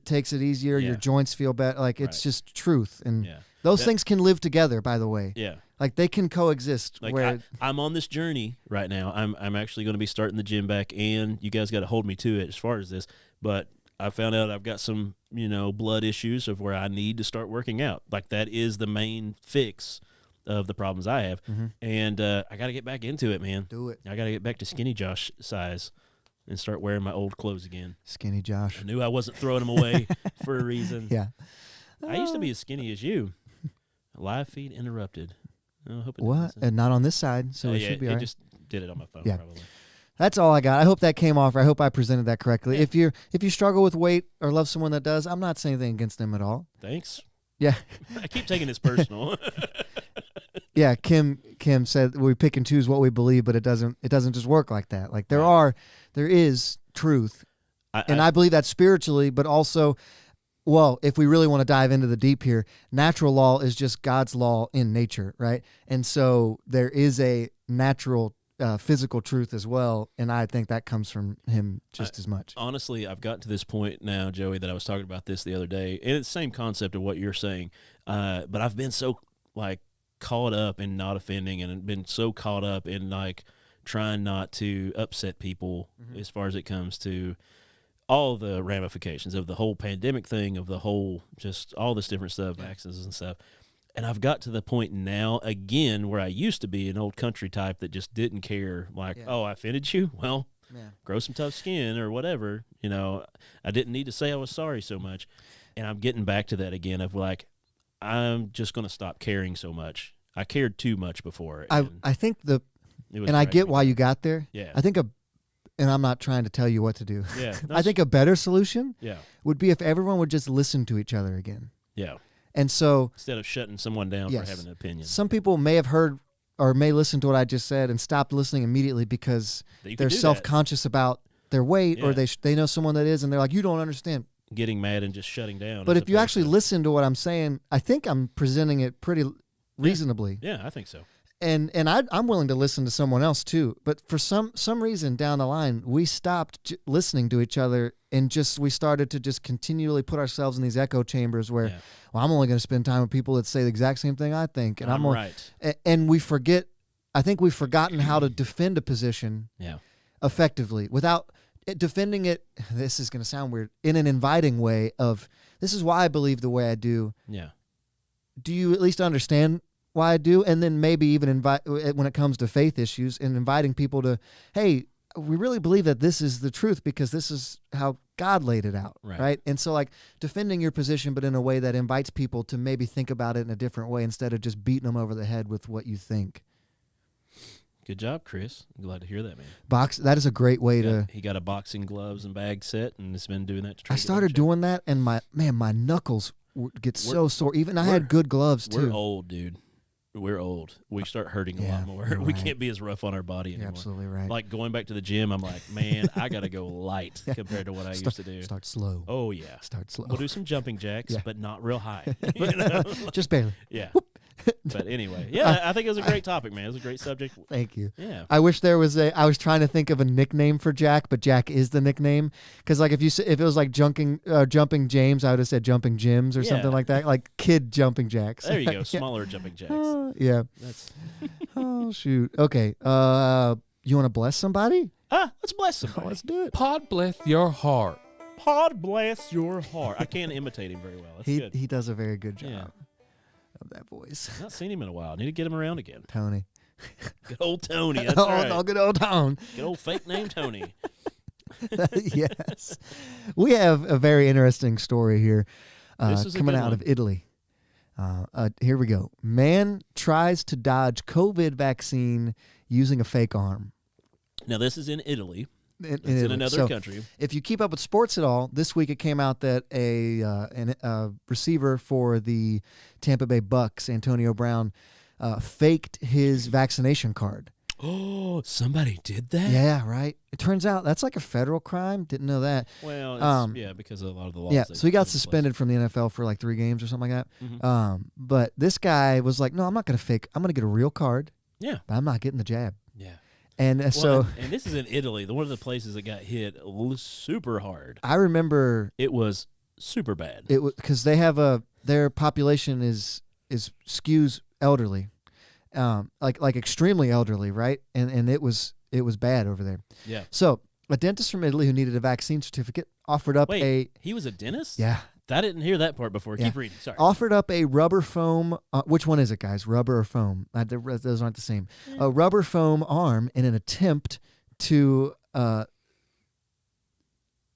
takes it easier. Your joints feel better. Like it's just truth, and those things can live together. By the way, like they can coexist. Like I'm on this journey right now. I'm actually going to be starting the gym back, and you guys got to hold me to it as far as this. But I found out I've got some blood issues of where I need to start working out. Like that is the main fix of the problems I have, and I got to get back into it, man. Do it. I got to get back to skinny Josh size and start wearing my old clothes again. Skinny Josh. I knew I wasn't throwing them away for a reason. Yeah. I used to be as skinny as you. Live feed interrupted. I hope it what? And not on this side, so it should be all right. It just did it on my phone, probably. That's all I got. I hope that came off. I hope I presented that correctly. Yeah. If you struggle with weight or love someone that does, I'm not saying anything against them at all. Thanks. Yeah. I keep taking this personal. Yeah, Kim said we pick and choose what we believe, but it doesn't just work like that. Like there is truth, and I believe that spiritually, but also, well, if we really want to dive into the deep here, natural law is just God's law in nature, right? And so there is a natural physical truth as well, and I think that comes from him just as much. Honestly, I've gotten to this point now, Joey, that I was talking about this the other day, and it's the same concept of what you're saying, but I've been so caught up in not offending and been so caught up in trying not to upset people as far as it comes to all the ramifications of the whole pandemic thing, of the whole just all this different stuff, vaccines and stuff. And I've got to the point now again where I used to be an old country type that just didn't care. Oh, I offended you? Well, grow some tough skin or whatever. I didn't need to say I was sorry so much. And I'm getting back to that again of I'm just going to stop caring so much. I cared too much before. I think I get why you got there. Yeah. I think and I'm not trying to tell you what to do. Yeah. I think a better solution would be if everyone would just listen to each other again. Yeah. And so instead of shutting someone down for having an opinion. Some people may have heard or may listen to what I just said and stopped listening immediately because they're self-conscious about their weight or they know someone that is and they're like, you don't understand. Getting mad and just shutting down. But if you actually listen to what I'm saying, I think I'm presenting it pretty reasonably. Yeah, I think so. And I'm willing to listen to someone else too. But for some reason down the line, we stopped listening to each other and we started to just continually put ourselves in these echo chambers where, well, I'm only going to spend time with people that say the exact same thing I think. And I'm right. And we forget. I think we've forgotten how to defend a position effectively without defending it. This is going to sound weird, in an inviting way of, this is why I believe the way I do. Yeah. Do you at least understand why I do? And then maybe even invite, when it comes to faith issues, and inviting people to, hey, we really believe that this is the truth because this is how God laid it out. Right. And so defending your position, but in a way that invites people to maybe think about it in a different way instead of just beating them over the head with what you think. Good job, Chris. I'm glad to hear that, man. That is a great way to. He got a boxing gloves and bag set, and has been doing that to try. I started doing that, and my knuckles get so sore. Even I had good gloves too. We're old, dude. we're old. We start hurting a Yeah, lot more. you're We right. can't be as rough on our body You're anymore. absolutely right. Like going back to the gym, I'm like, man, I got to go light compared to what I used to do. Start slow. Oh, yeah. Start slow. We'll do some jumping jacks, Yeah. but not real high. You know? Just barely. Yeah. But anyway, yeah, I think it was a great topic, man. It was a great subject. Thank you. Yeah. I wish there was I was trying to think of a nickname for Jack, but Jack is the nickname. Because like if it was like jumping James, I would have said jumping Jims or something like that. Like kid jumping jacks. There you go. Yeah. Smaller jumping jacks. Yeah. That's Oh shoot. Okay. You want to bless somebody? let's bless Oh, somebody. let's do it. Pod bless your heart. Pod bless your heart. I can't imitate him very well. That's good. He does a very good job Yeah. of that voice. Not seen him in a while. Need to get him around again. Tony. Good old Tony. That's Oh, right. no, good old Tone. Good old fake name Tony. Yes. We have a very interesting story here This is a coming good out one. of Italy. Here we go. Man tries to dodge COVID vaccine using a fake arm. Now this is in Italy. It's It's in another country. If you keep up with sports at all, this week it came out that a receiver for the Tampa Bay Bucks, Antonio Brown, faked his vaccination card. Oh, somebody did that? Yeah, right. It turns out that's like a federal crime. Didn't know that. Well, yeah, because of a lot of the laws. Yeah, they so he got put in place. suspended from the NFL for like 3 games or something like that. Mhm. But this guy was like, no, I'm not going to fake. I'm going to get a real card, Yeah. but I'm not getting the jab. Yeah. And Well, so and this is in Italy, one of the places that got hit super hard. I remember It was super bad. it was because they have their population is skews elderly, like extremely elderly, right? And it was bad over there. Yeah. So a dentist from Italy who needed a vaccine certificate offered up Wait, he was a dentist? yeah I didn't hear that part before. Yeah. Keep reading. Sorry. offered up a rubber foam. Which one is it, guys? Rubber or foam? Those aren't the same. A rubber foam arm in an attempt to.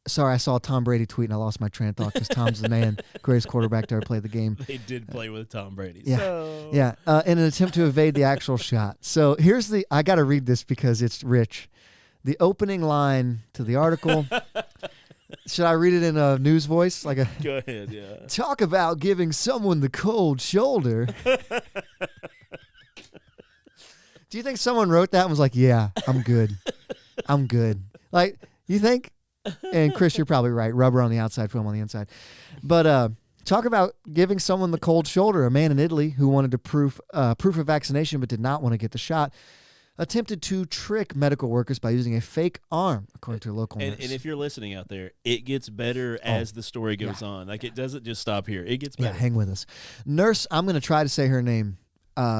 Sorry, I saw Tom Brady tweet and I lost my train of thought because Tom's the man, greatest quarterback to ever play the game. They did play with Tom Brady. Yeah. So. Yeah, in an attempt to evade the actual shot. So here's I got to read this because it's rich. The opening line to the article. Should I read it in a news voice? Like Go ahead, yeah. talk about giving someone the cold shoulder. Do you think someone wrote that and was like, yeah, I'm good. I'm good. Like, you think? And Chris, you're probably right. Rubber on the outside, foam on the inside. But talk about giving someone the cold shoulder. A man in Italy who wanted to proof of vaccination but did not want to get the shot attempted to trick medical workers by using a fake arm, according to a local nurse. And if you're listening out there, it gets better as the story goes on. Like, it doesn't just stop here. It gets better. Yeah, hang with us. Nurse, I'm going to try to say her name.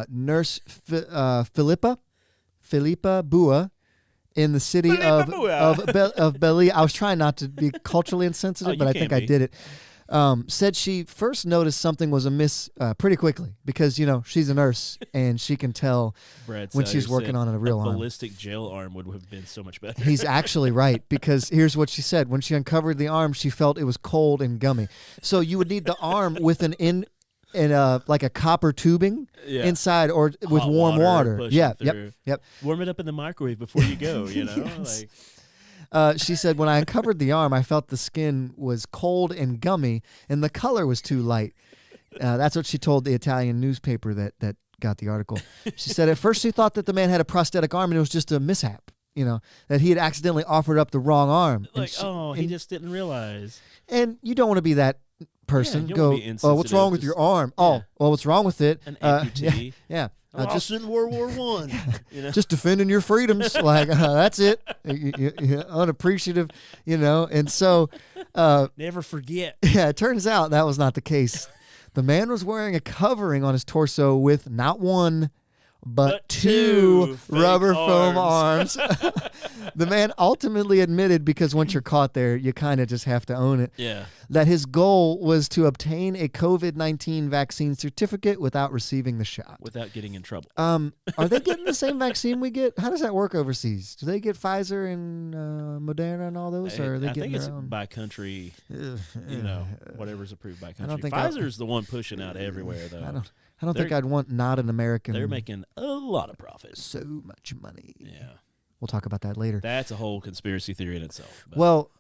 Nurse Filippa Bua in the city of Beli. I was trying not to be culturally insensitive, but I think I did it. Said she first noticed something was amiss pretty quickly because, she's a nurse and she can tell Brad when Sawyer she's working said on a real arm. ballistic gel arm would have been so much better. He's actually right because here's what she said. When she uncovered the arm, she felt it was cold and gummy. So you would need the arm with like a copper tubing Yeah. inside or with Hot warm water. pushing Yeah, through. yep. Warm it up in the microwave before you go, Yes. Like, She said, when I uncovered the arm, I felt the skin was cold and gummy, and the color was too light. That's what she told the Italian newspaper that got the article. She said, at first she thought that the man had a prosthetic arm, and it was just a mishap, that he had accidentally offered up the wrong arm. like he just didn't realize. And you don't want to be that person. you don't Go, wanna be oh, what's wrong with insensitive, your arm? yeah. Oh, well, what's wrong with it? An amputee. Yeah. Just in World War One. Just defending your freedoms. Like, that's it. You're unappreciative, And so, Never forget. yeah, it turns out that was not the case. The man was wearing a covering on his torso with not one, but two fake rubber foam arms. The man ultimately admitted, because once you're caught there, you kind of just have to own it, Yeah. that his goal was to obtain a COVID-19 vaccine certificate without receiving the shot. Without getting in trouble. Are they getting the same vaccine we get? How does that work overseas? Do they get Pfizer and Moderna and all those, or are they I getting think it's their own? by country, whatever's approved by country. don't think Pfizer's the one pushing out everywhere, though. I don't think I'd want not an American. They're making a lot of profits. so much money. Yeah. We'll talk about that later. That's a whole conspiracy theory in itself. But Well,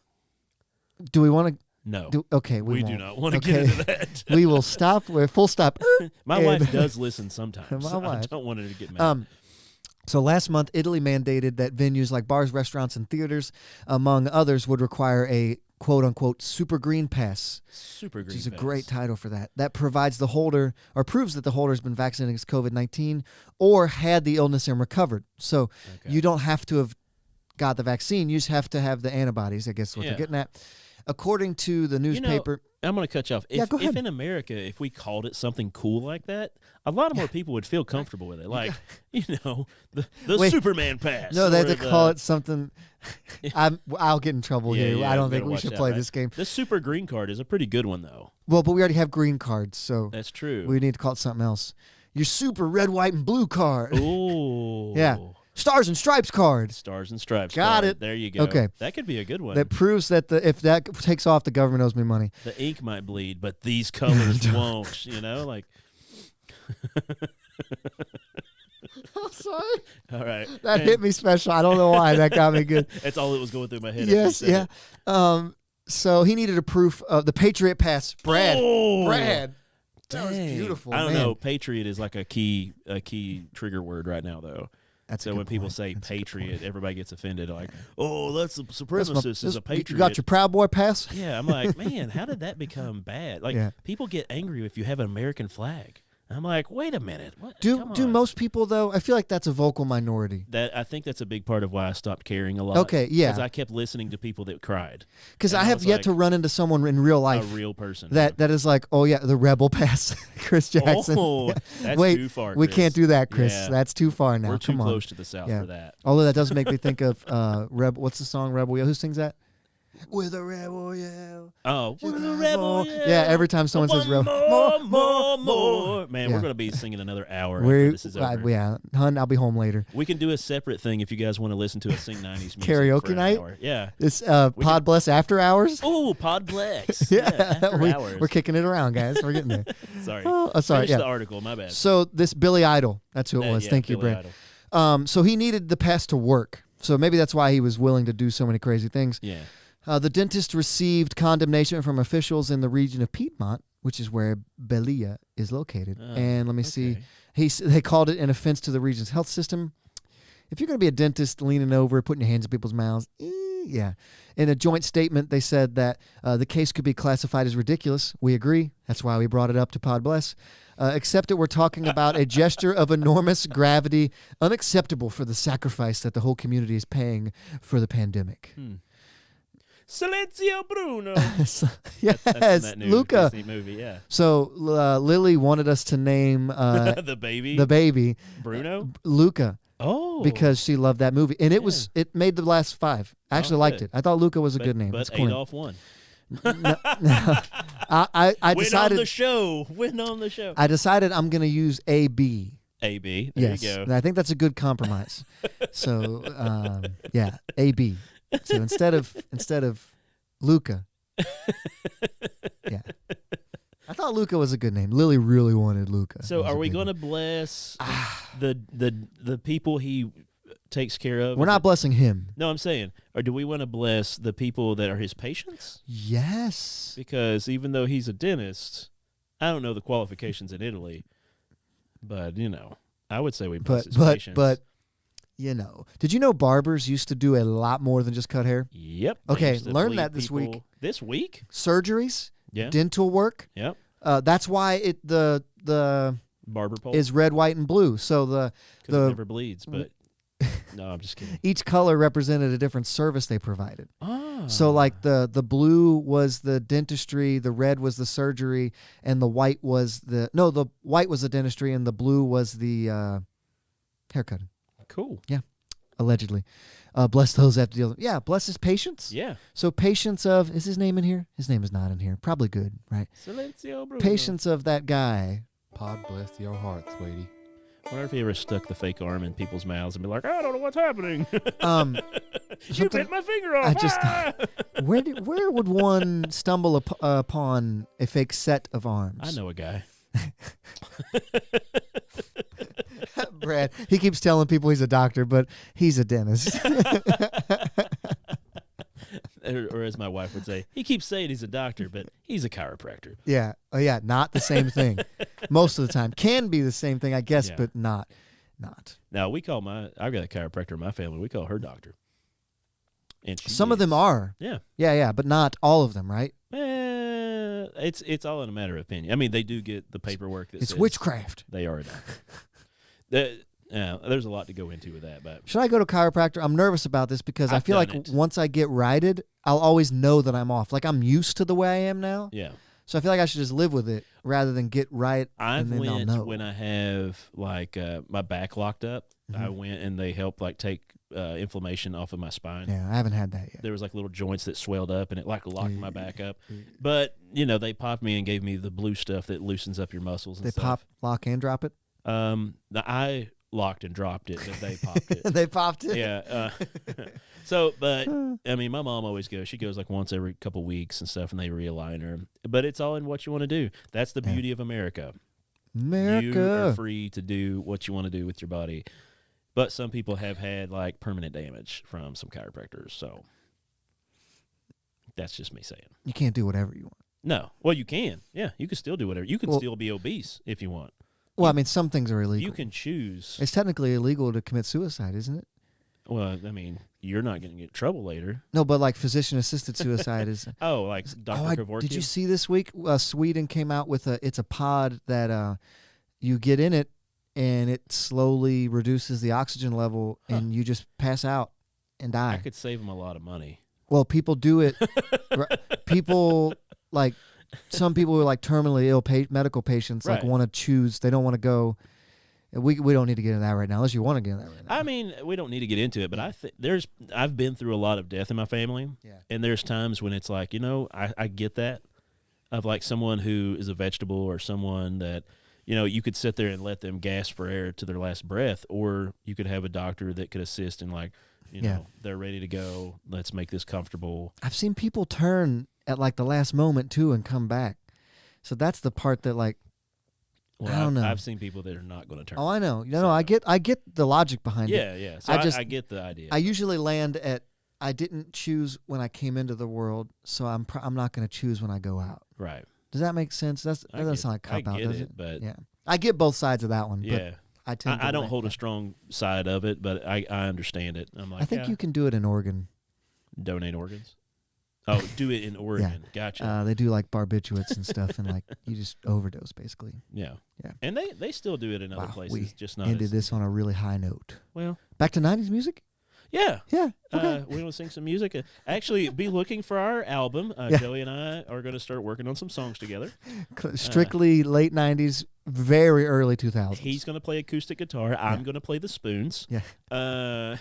do we want to? No. Okay, we won't. do not want to Okay. get into that. We will stop. We're full stop. My And- wife does listen sometimes. My I wife. don't want her to get mad. So last month, Italy mandated that venues like bars, restaurants, and theaters, among others, would require a quote-unquote super green pass, Super green which is a pass. great title for that. That provides the holder or proves that the holder has been vaccinated against COVID-19 or had the illness and recovered. So Okay. you don't have to have got the vaccine. You just have to have the antibodies, I guess is what Yeah. they're getting at. According to the newspaper, I'm going to cut you off. Yeah, go If ahead. in America, if we called it something cool like that, a lot more people would feel comfortable with it. Like, the Wait. Superman pass. no, they have or to call it something. I'll get in trouble Yeah, here. yeah, I don't you think gotta we watch should that, play right? this game. The super green card is a pretty good one, though. Well, but we already have green cards, so That's true. we need to call it something else. Your super red, white, and blue card. Ooh. Yeah. Stars and Stripes card. Stars and Stripes. Got card. it. There you go. Okay. That could be a good one. That proves that if that takes off, the government owes me money. The ink might bleed, but these colors won't. Like. I'm sorry. All right. That hit me special. I don't know why. That got me good. That's all that was going through my head. Yes, as you said yeah. it. So he needed a proof of the Patriot Pass. Brad. Oh, Brad. That was dang. beautiful. I don't man. know. Patriot is like a key trigger word right now, though. That's a So good when people point. say That's a good patriot, point. everybody gets offended. Like, oh, that's a That's supremacist is a patriot. You got your Proud Boy pass? Yeah, I'm like, man, how did that become bad? Like, Yeah. people get angry if you have an American flag. I'm like, wait a minute. What? Do Come do on. most people though? I feel like that's a vocal minority. I think that's a big part of why I stopped caring a lot. Okay, yeah. Because I kept listening to people that cried. Because And I I have was yet like, to run into someone in real life A real person. that is like, oh yeah, the Rebel Pass, Chris Jackson. Oh, that's Wait, too far, we Chris. can't do that, Chris. Yeah. That's too far now. We're too Come on. close to the South Yeah. for that. Although that does make me think of Rebel. What's the song Rebel Yell? Who sings that? With a rebel yell. Oh, With with a a rebel, Yeah, every time someone says rebel. more. Man, Yeah. we're going to be singing another hour after We're, this is over. yeah, hun, I'll be home later. We can do a separate thing if you guys want to listen to us sing 90s music. Karaoke for an night? hour. Yeah. It's We can- Podbless After Hours. Oh, Podbless. Yeah, after hours. we're kicking it around, guys. We're getting there. Sorry. Sorry. Finish Yeah. the article. My bad. So this Billy Idol, that's who it was. Yeah, Thank you, Billy Brad. Idol. So he needed the pass to work. So maybe that's why he was willing to do so many crazy things. Yeah. The dentist received condemnation from officials in the region of Piedmont, which is where Belia is located. Oh, and let me see. okay. They called it an offense to the region's health system. If you're going to be a dentist leaning over, putting your hands in people's mouths, yeah. In a joint statement, they said that the case could be classified as ridiculous. We agree. That's why we brought it up to Podbless. Except that we're talking about a gesture of enormous gravity, unacceptable for the sacrifice that the whole community is paying for the pandemic. Silenzio Bruno. Yes, That's in that new Luca. Disney movie, yeah. So Lily wanted us to name The baby. the baby Bruno? Luca Oh. because she loved that movie, and it made the last 5. I actually liked good. it. I thought Luca was a but, good name. But It's corny. Adolf won. I Win decided on the show. Win on the show. I decided I'm going to use AB. AB. There Yes, you go. and I think that's a good compromise. So yeah, AB. So instead of Luca, yeah. I thought Luca was a good name. Lily really wanted Luca. So are we going to bless the people he takes care of? We're not blessing him. No, I'm saying, or do we want to bless the people that are his patients? Yes. Because even though he's a dentist, I don't know the qualifications in Italy, but I would say we bless his patients. But did you know barbers used to do a lot more than just cut hair? Yep. they Okay, used to learn bleed that this week. people- This week? Surgeries, Yeah. dental work. Yep. That's why the Barber pole is red, white, and blue. So because it the never bleeds. But no, I'm just kidding. each color represented a different service they provided. Ah. So like the blue was the dentistry, the red was the surgery, and the white was the white was the dentistry, and the blue was the haircutting. Cool. Allegedly. Bless those that have to deal. Yeah, bless his patients. Yeah. So patients of, is his name in here? His name is not in here. Probably good, right? Silenzio Bruno. Patients of that guy. Pod bless your heart, sweetie. I wonder if he ever stuck the fake arm in people's mouths and be like, I don't know what's happening. You Something- bit my finger off. I just Ah! where would one stumble upon a fake set of arms? I know a guy. Brad, he keeps telling people he's a doctor, but he's a dentist. Or as my wife would say. He keeps saying he's a doctor, but he's a chiropractor. Yeah. Oh, yeah. Not the same thing. Most of the time. Can be the same thing, I guess, Yeah. but not. Now, I've got a chiropractor in my family. We call her doctor. And Some of them are. Yeah. Yeah, but not all of them, right? It's all in a matter of opinion. I mean, they do get the paperwork that It's says witchcraft. they are a doctor. There's a lot to go into with that, but Should I go to chiropractor? I'm nervous about this because I I've feel done like it. once I get righted, I'll always know that I'm off. Like I'm used to the way I am now. yeah. So I feel like I should just live with it rather than get right. I've and then I'll went know. when I have like my back locked up. Mm-hmm. I went and they helped like take inflammation off of my spine. Yeah, I haven't had that yet. There was like little joints that swelled up and it like locked my back up. Mm. But they popped me and gave me the blue stuff that loosens up your muscles and They stuff. pop, lock, and drop it. I locked and dropped it, but they popped it. They popped it. Yeah. But I mean, my mom always goes. She goes like once every couple weeks and stuff, and they realign her. But it's all in what you want to do. That's the beauty of America. You are America. free to do what you want to do with your body. But some people have had like permanent damage from some chiropractors. So that's just me saying. You can't do whatever you want. No. Well, you can. Yeah, you can still do whatever. You can still be obese if you want. Well, I mean, some things are illegal. You can choose. It's technically illegal to commit suicide, isn't it? Well, I mean, you're not going to get in trouble later. No, but like physician-assisted suicide is. Oh, like Dr. Kevorkian? Did you see this week? Sweden came out with it's a pod that you get in it, and it slowly reduces the oxygen level, and you just pass out and die. I could save them a lot of money. Well, people do it. People like some people who are like terminally ill medical patients like Right. want to choose. They don't want to go. We don't need to get into that right now, unless you want to get into that right now. I mean, we don't need to get into it, but I've been through a lot of death in my family, and there's times when it's like, I get that of like someone who is a vegetable or someone that, you could sit there and let them gasp for air to their last breath, or you could have a doctor that could assist in like, they're ready to go. Let's make this comfortable. I've seen people turn at like the last moment too and come back. So that's the part that like. Well, I don't know. I've seen people that are not going to turn. Oh, I know. No, I get the logic behind it. Yeah. So I get the idea. I usually land at I didn't choose when I came into the world, so I'm not going to choose when I go out. Right. Does that make sense? That doesn't sound like I cop out, get does it, it? but yeah, I get both sides of that one. yeah. But I tend. I don't hold a strong side of it, but I understand it. I'm like, I think you can do it in Oregon. donate organs. Oh, do it in Oregon. Gotcha. They do like barbiturates and stuff, and like you just overdose basically. Yeah. Yeah. And they still do it in other Wow, places, we just not ended as, this on a really high note. well. Back to 90s music? Yeah. Yeah. Okay. We want to sing some music. Actually, be looking for our album. Yeah. Joey and I are going to start working on some songs together. Strictly late 90s, very early 2000s. He's going to play acoustic guitar. I'm going to play the spoons. Yeah. Uh,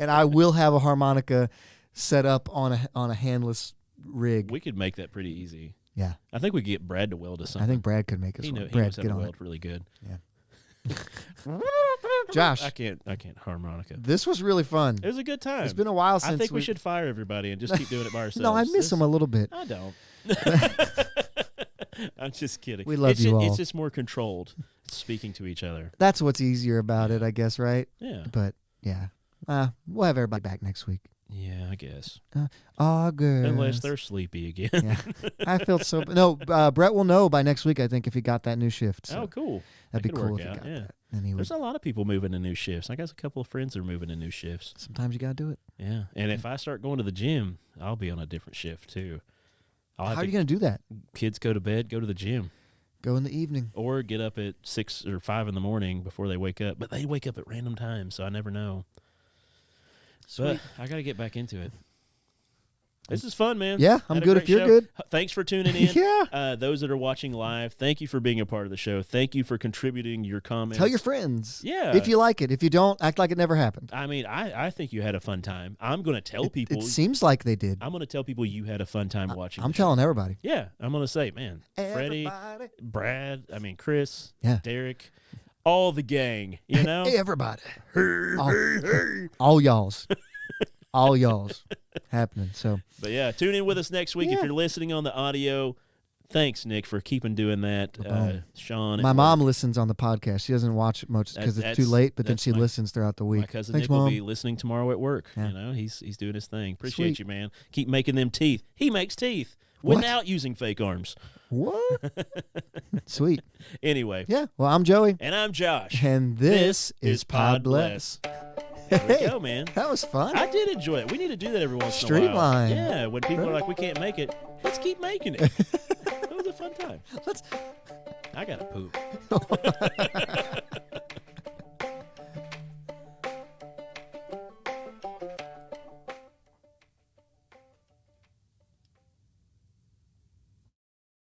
And I will have a harmonica set up on a handless rig. we could make that pretty easy. Yeah. I think we could get Brad to weld us something. I think Brad could make us he one. knows Brad, how get to on it. weld really good. Josh, I can't harmonica. this was really fun. It was a good time. It's been a while since I think we should fire everybody and just keep doing it by ourselves. No, I miss them a little bit. I don't. I'm just kidding. We love you all. It's just more controlled, speaking to each other. That's what's easier about it, I guess, right? Yeah. But yeah, we'll have everybody back next week. Yeah, I guess. August. Unless they're sleepy again. Yeah, I felt so. No, Brett will know by next week. I think if he got that new shift. So Oh, cool. that'd be could cool work if he out, got yeah. that. And he would. There's a lot of people moving to new shifts. I got a couple of friends that are moving to new shifts. Sometimes you gotta do it. Yeah. And if I start going to the gym, I'll be on a different shift too. How are you gonna do that? Kids go to bed, go to the gym. Go in the evening. Or get up at 6 or 5 in the morning before they wake up. But they wake up at random times, so I never know. Sweet. But I got to get back into it. This is fun, man. Yeah, I'm Had a good great if you're show. good. Thanks for tuning in. Yeah. Those that are watching live, thank you for being a part of the show. Thank you for contributing your comments. Tell your friends. Yeah. If you like it. If you don't, act like it never happened. I mean, I think you had a fun time. I'm going to tell people. It seems like they did. I'm going to tell people you had a fun time watching. I'm the show. telling everybody. Yeah, I'm going to say, man, Freddie, Everybody. Brad, Chris, Yeah. Derek, all the gang, you know? Everybody. All y'all's. All y'all's happening. So But yeah, tune in with us next week. If Yeah. you're listening on the audio, thanks, Nick, for keeping doing that. Sean. My mom listens on the podcast. She doesn't watch it much because it's too late, but then she listens throughout the week. My cousin Thanks, Nick Mom. will be listening tomorrow at work. Yeah. You know, he's doing his thing. Appreciate Sweet. you, man. Keep making them teeth. He makes teeth What? without using fake arms. What? Sweet. Anyway. Yeah. Well, I'm Joey. And I'm Josh. And this is Podbless. There we go, man. That was fun. I did enjoy it. We need to do that every once in a Streamline. while. Yeah, when people are like, we can't make it, let's keep making it. It was a fun time. I got to poop.